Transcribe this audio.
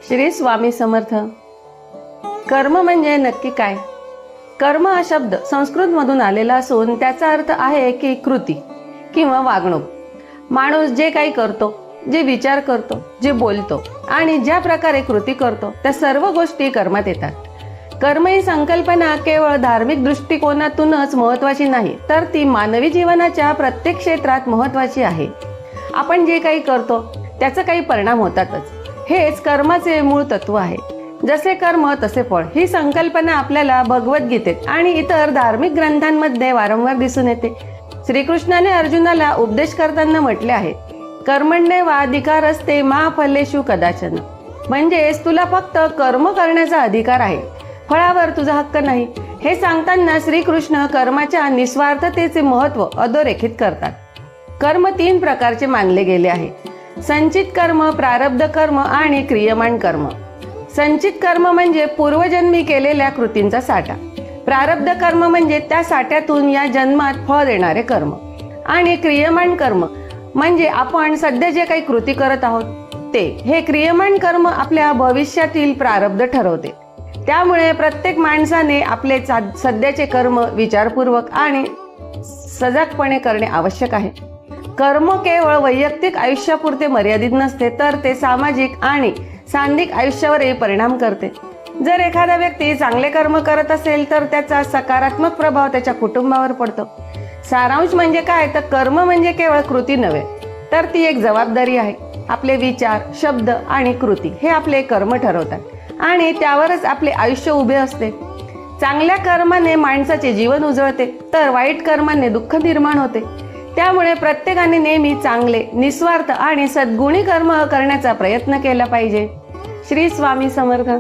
श्री स्वामी समर्थ। कर्म म्हणजे नक्की काय? कर्म हा शब्द संस्कृतमधून आलेला असून त्याचा अर्थ आहे की कृती किंवा वागणूक। माणूस जे काही करतो, जे विचार करतो, जे बोलतो आणि ज्या प्रकारे कृती करतो त्या सर्व गोष्टी कर्मात येतात। कर्म ही संकल्पना केवळ धार्मिक दृष्टिकोनातूनच महत्त्वाची नाही, तर ती मानवी जीवनाच्या प्रत्येक क्षेत्रात महत्त्वाची आहे। आपण जे काही करतो त्याचा काही परिणाम होतातच, हेच कर्माचे मूळ तत्व आहे। जसे कर्म तसे फळ ही संकल्पना आपल्याला भगवद्गीतेत आणि इतर धार्मिक ग्रंथांमध्ये वारंवार दिसून येते। श्रीकृष्णाने अर्जुनाला उपदेश करताना म्हटले आहे, कर्मण्येवाधिकारस्ते मा फलेषु कदाचन। म्हणजेच तुला फक्त कर्म करण्याचा अधिकार आहे, फळावर तुझा हक्क नाही। हे सांगताना श्रीकृष्ण कर्माच्या निस्वार्थतेचे महत्त्व अधोरेखित करतात। कर्म 3 प्रकारचे मानले गेले आहे: संचित कर्म, प्रारब्ध कर्म आणि क्रियमाण कर्म। संचित कर्म म्हणजे पूर्वजन्मी केलेल्या कृतींचा साठा। प्रारब्ध कर्म म्हणजे त्या साठ्यातून या जन्मात फळ देणारे कर्म। आणि क्रियमाण कर्म म्हणजे आपण सध्या जे काही कृती करत आहोत ते। हे क्रियमाण कर्म आपल्या भविष्यातील प्रारब्ध ठरवते। त्यामुळे प्रत्येक माणसाने आपले सध्याचे कर्म विचारपूर्वक आणि सजगपणे करणे आवश्यक आहे। कर्म केवळ वैयक्तिक आयुष्यापुरते मर्यादित नसते, तर ते सामाजिक आणि सांघिक आयुष्यावरही परिणाम करते। जर एखादा व्यक्ती चांगले कर्म करत असेल तर त्याचा सकारात्मक प्रभाव त्याच्या कुटुंबावर पडतो। सारांश म्हणजे काय, तर कर्म म्हणजे केवळ कृती नव्हे, तर ती एक जबाबदारी आहे। आपले विचार, शब्द आणि कृती हे आपले कर्म ठरवतात आणि त्यावरच आपले आयुष्य उभे असते। चांगल्या कर्माने माणसाचे जीवन उजळते, तर वाईट कर्माने दुःख निर्माण होते। त्यामुळे प्रत्येकाने नेहमी चांगले, निस्वार्थ आणि सद्गुणी कर्म करण्याचा प्रयत्न केला पाहिजे। श्री स्वामी समर्थ।